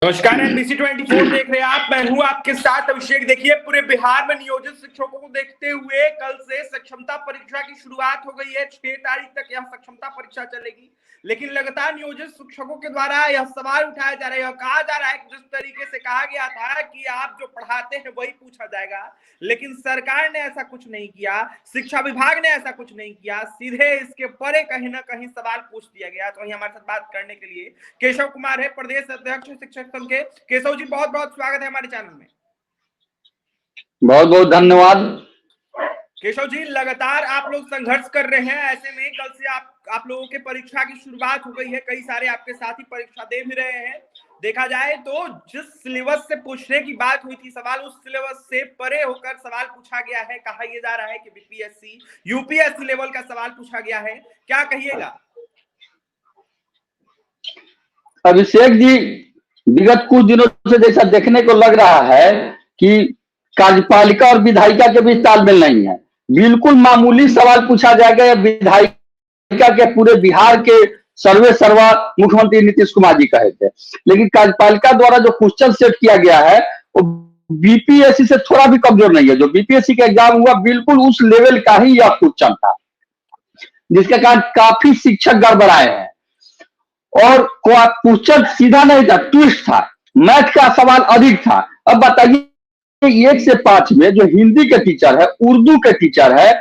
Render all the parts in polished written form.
नमस्कार, एनबीसी 24 देख रहे हैं आप। मैं हूं आपके साथ अभिषेक। देखिए, पूरे बिहार में नियोजित शिक्षकों को देखते हुए कल से सक्षमता परीक्षा की शुरुआत हो गई है। 6 तारीख तक यह सक्षमता परीक्षा चलेगी, लेकिन लगातार नियोजित शिक्षकों के द्वारा यह सवाल उठाया जा रहा है, कहा जा रहा है कि जिस तरीके से कहा गया था कि आप जो पढ़ाते हैं वही पूछा जाएगा, लेकिन सरकार ने ऐसा कुछ नहीं किया, शिक्षा विभाग ने ऐसा कुछ नहीं किया। सीधे इसके परे कहीं ना कहीं सवाल पूछ दिया गया। तो वहीं हमारे साथ बात करने के लिए केशव कुमार है, प्रदेश अध्यक्ष शिक्षक संघ के। केशव जी, बहुत बहुत स्वागत है हमारे चैनल में। बहुत बहुत धन्यवाद। केशव जी, लगातार आप लोग संघर्ष कर रहे हैं। ऐसे में कल से आप लोगों के परीक्षा की शुरुआत हो गई है। कई सारे आपके साथी परीक्षा दे भी रहे हैं। देखा जाए तो जिस सिलेबस से पूछने की बात हुई थी सवाल, उस सिलेबस से परे होकर सवाल पूछा गया है। कहा यह जा रहा है कि बीपीएससी यूपीएससी लेवल का सवाल पूछा गया है। क्या कहिएगा? अभिषेक जी, विगत कुछ दिनों से जैसा देखने को लग रहा है कि कार्यपालिका और विधायिका के बीच तालमेल नहीं है। बिल्कुल मामूली सवाल पूछा जाएगा या विधायिका के पूरे बिहार के सर्वे सर्वा मुख्यमंत्री नीतीश कुमार जी कहे थे, लेकिन कार्यपालिका द्वारा जो क्वेश्चन सेट किया गया है वो बीपीएससी से थोड़ा भी कमजोर नहीं है। जो बीपीएससी का एग्जाम हुआ बिल्कुल उस लेवल का ही यह क्वेश्चन था, जिसके कारण काफी शिक्षक गड़बड़ाए हैं। और क्वेश्चन सीधा नहीं था, ट्विस्ट था। मैथ का सवाल अधिक था। अब बताइए, 1 से 5 में जो हिंदी के टीचर है, उर्दू के टीचर है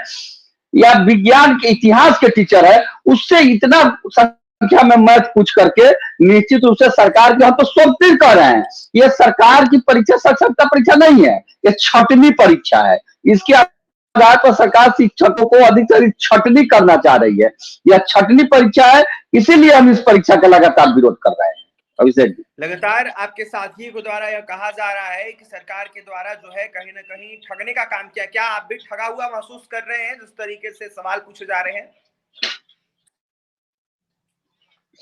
या विज्ञान के इतिहास के टीचर है, उससे इतना संख्या में मैथ पूछ करके निश्चित रूप से सरकार के हम तो स्वप्न कर रहे हैं। ये सरकार की परीक्षा सक्षमता परीक्षा नहीं है, ये छटनी परीक्षा है। इसके आधार पर सरकार शिक्षकों को अधिक से अधिक छटनी करना चाह रही है। यह छटनी परीक्षा है, इसीलिए हम इस परीक्षा का लगातार विरोध कर रहे हैं। अभिषेक जी, लगातार आपके साथियों के द्वारा यह कहा जा रहा है कि सरकार के द्वारा जो है कहीं ना कहीं ठगने का काम किया। क्या आप भी ठगा हुआ महसूस कर रहे हैं जिस तरीके से सवाल पूछे जा रहे हैं?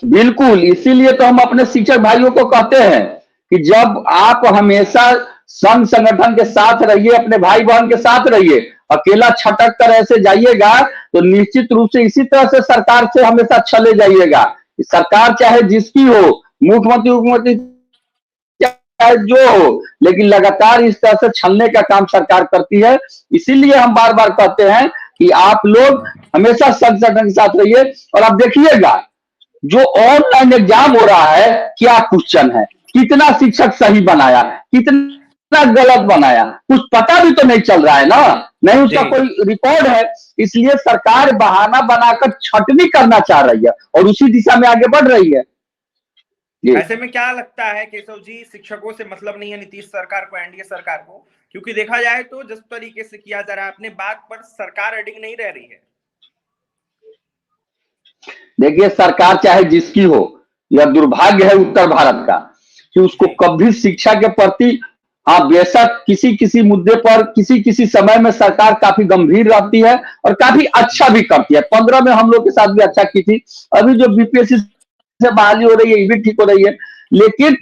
बिल्कुल, इसीलिए तो हम अपने शिक्षक भाइयों को कहते हैं कि जब आप हमेशा संघ संगठन के साथ रहिए, अपने भाई बहन के साथ रहिए। अकेला छटक कर ऐसे जाइएगा तो निश्चित रूप से इसी तरह से सरकार से हमेशा छले जाइएगा। सरकार चाहे जिसकी हो, मुख्यमंत्री उपमुख्यमंत्री चाहे जो हो, लेकिन लगातार इस तरह से छलने का काम सरकार करती है। इसीलिए हम बार बार कहते हैं कि आप लोग हमेशा संघ संगठन के साथ रहिए। और आप देखिएगा, जो ऑनलाइन एग्जाम हो रहा है, क्या क्वेश्चन है, कितना शिक्षक सही बनाया, कितना गलत बनाया, कुछ पता भी तो नहीं चल रहा है ना, नहीं उसका कोई रिकॉर्ड है। इसलिए सरकार बहाना बनाकर छटनी करना चाह रही है और उसी दिशा में आगे बढ़ रही है। ऐसे में क्या लगता है केशव जी, शिक्षकों से मतलब नहीं है नीतीश सरकार को, एनडीए सरकार को? क्योंकि देखा जाए तो जिस तरीके से किया जा रहा है, अपने बात पर सरकार अडिग नहीं रह रही है। देखिए, सरकार चाहे जिसकी हो, यह दुर्भाग्य है उत्तर भारत का कि उसको कभी शिक्षा के प्रति, हाँ बेशक किसी किसी मुद्दे पर किसी किसी समय में सरकार काफी गंभीर रहती है और काफी अच्छा भी करती है। 15 में हम लोग के साथ भी अच्छा की थी। अभी जो बीपीएससी से बहाली हो रही है ये भी ठीक हो रही है। लेकिन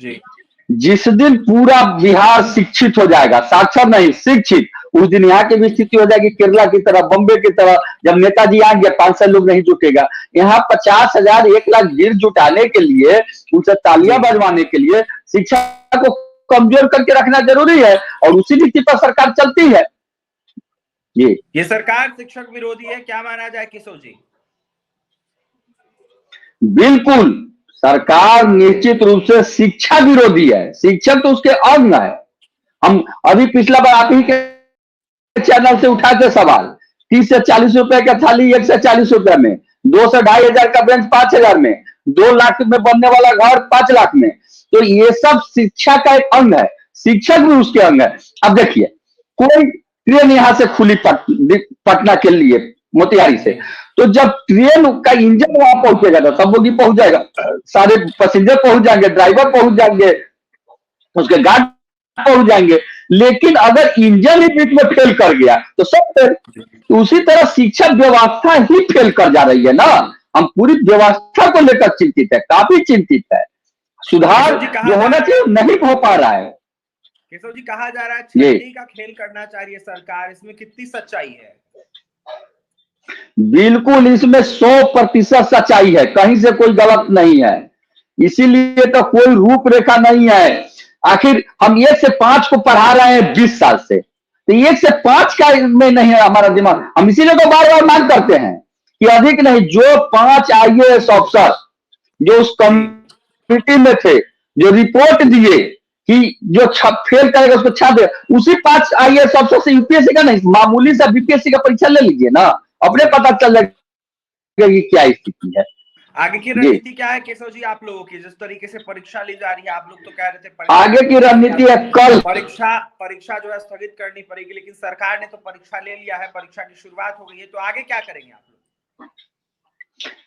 जिस दिन पूरा बिहार शिक्षित हो जाएगा, साक्षर नहीं शिक्षित, उस दिन यहाँ की भी स्थिति हो जाएगी केरला की तरह, बम्बे की तरह। जब नेताजी आएंगे 500 लोग नहीं जुटेगा। यहाँ 50,000 1 लाख भीड़ जुटाने के लिए, उनसे तालियां बजवाने के लिए शिक्षा को कमजोर करके रखना जरूरी है और उसी नीति पर सरकार चलती है। ये सरकार शिक्षक विरोधी है, क्या माना जाए केशव जी? बिल्कुल, सरकार निश्चित रूप से शिक्षा विरोधी है। शिक्षक तो उसके अंग है। हम अभी पिछला बार आप ही के चैनल से उठाए थे सवाल, 30 से 40 रुपए का थाली 1 से 40 रुपए में, 2 से 2.5 हजार का बेंच 5,000 में, 2 लाख में बनने वाला घर 5 लाख में। तो ये सब शिक्षा का एक अंग है, शिक्षक भी उसके अंग है। अब देखिए, कोई ट्रेन यहां से खुली पटना के लिए मोतिहारी से, तो जब ट्रेन का इंजन वहां पहुंचेगा तो सब लोग ही पहुंच जाएगा, सारे पैसेंजर पहुंच जाएंगे, ड्राइवर पहुंच जाएंगे, उसके गार्ड पहुंच जाएंगे। लेकिन अगर इंजन ही बीच में फेल कर गया तो सब फेल। तो उसी तरह शिक्षा व्यवस्था ही फेल कर जा रही है ना। हम पूरी व्यवस्था को लेकर चिंतित है, काफी चिंतित है। सुधार जो होना चाहिए नहीं हो पा रहा है। केशव जी, कहा जा रहा है छटनी का खेल करना चाह रही है सरकार, इसमें कितनी सच्चाई है? बिल्कुल, इसमें 100% सच्चाई है, कहीं से कोई गलत नहीं है। इसीलिए तो कोई रूपरेखा नहीं है। आखिर हम 1 से 5 को पढ़ा रहे हैं 20 साल से, तो 1 से 5 का में नहीं है हमारा दिमाग। हम इसीलिए तो बार बार मांग करते हैं कि अधिक नहीं, जो 5 IAS ऑफिसर जो उस कमिटी में थे, जो रिपोर्ट दिए कि जो फेल करेगा उसको छाप दे, उसी 5 IAS ऑफिसर से यूपीएससी का नहीं, मामूली सा बीपीएससी का परीक्षा ले लीजिए ना, अपने पता चल जाएगा कि क्या स्थिति है। आगे की रणनीति क्या है केशव जी आप लोगों की? जिस तरीके से परीक्षा ली जा रही है, आप लोग तो कह रहे थे आगे की रणनीति है कल परीक्षा जो है स्थगित करनी पड़ेगी, लेकिन सरकार ने तो परीक्षा ले लिया है, परीक्षा की शुरुआत हो गई है, तो आगे क्या करेंगे आप लोग?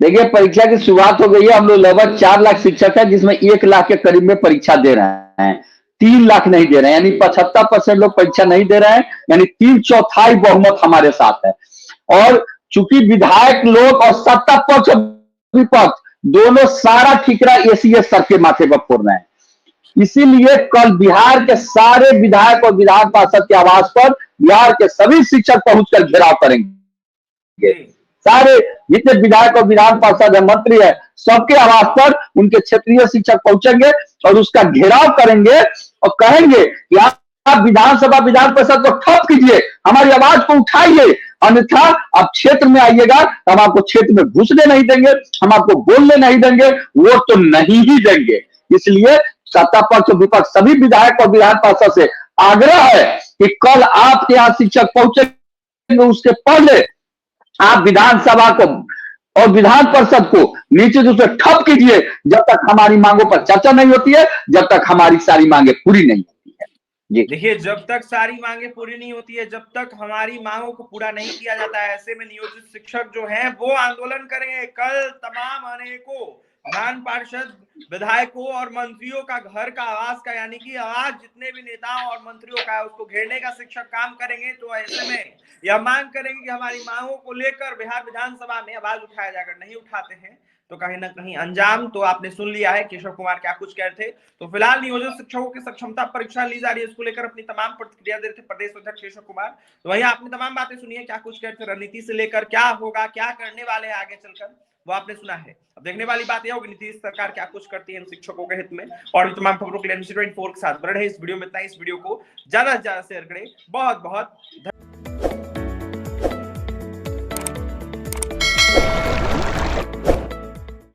देखिए, परीक्षा की शुरुआत हो गई है। हम लोग लगभग 4 लाख शिक्षक है, जिसमें 1 लाख के करीब में परीक्षा दे रहे हैं, 3 लाख नहीं दे रहे हैं, यानी 75% लोग परीक्षा नहीं दे रहे हैं, यानी 3/4 बहुमत हमारे साथ है। और चूंकि विधायक लोग और सत्ता पक्ष विपक्ष दोनों सारा ठिकरा एसीएस सर के माथे पर फोड़ रहे हैं, इसीलिए कल बिहार के सारे विधायक और विधान पार्षद के आवास पर बिहार के सभी शिक्षक पहुंचकर घेराव करेंगे। सारे जितने विधायक और विधान पार्षद है, मंत्री है, सबके आवास पर उनके क्षेत्रीय शिक्षक पहुंचेंगे और उसका घेराव करेंगे और कहेंगे कि आप विधानसभा विधान परिषद को ठप कीजिए, हमारी आवाज को उठाइए, अन्यथा आप क्षेत्र में आइएगा, हम आपको क्षेत्र में घुसने नहीं देंगे, हम आपको बोलने नहीं देंगे, वोट तो नहीं ही देंगे। इसलिए सत्ता पक्ष विपक्ष सभी विधायक और विधान पार्षद से आग्रह है कि कल आपके यहाँ शिक्षक पहुंचेंगे, उसके पहले आप विधानसभा को और विधान परिषद को नीचे से ठप कीजिए, जब तक हमारी मांगों पर चर्चा नहीं होती है, जब तक हमारी सारी मांगे पूरी नहीं होती है। जी देखिए, जब तक सारी मांगे पूरी नहीं होती है, जब तक हमारी मांगों को पूरा नहीं किया जाता है, ऐसे में नियोजित शिक्षक जो हैं वो आंदोलन करेंगे। कल तमाम अनेकों विधान पार्षद विधायकों और मंत्रियों का घर का आवाज का, यानी कि आवाज जितने भी नेताओं और मंत्रियों का है, उसको घेरने का शिक्षक काम करेंगे। तो ऐसे में यह मांग करेंगे कि हमारी मांगों को लेकर बिहार विधानसभा में आवाज उठाया जाएगा। नहीं उठाते हैं तो कहीं ना कहीं अंजाम तो आपने सुन लिया है केशव कुमार क्या कुछ कह रहे थे। तो फिलहाल नियोजित शिक्षकों की सक्षमता परीक्षा ली जा रही है, इसको लेकर अपनी तमाम प्रतिक्रिया दे रहे थे प्रदेश अध्यक्ष केशव कुमार। तो वही आपने तमाम बातें सुनी है, क्या कुछ कह रहे थे, रणनीति से लेकर क्या होगा, क्या करने वाले हैं आगे चलकर, वो आपने सुना है। अब देखने वाली बात यह होगी नीतीश सरकार क्या कुछ करती है इन शिक्षकों के हित में। और तमाम खबरों के लिए NC24 के साथ बने रहे। इस वीडियो में इतना, इस वीडियो को ज्यादा से ज्यादा शेयर करें। बहुत बहुत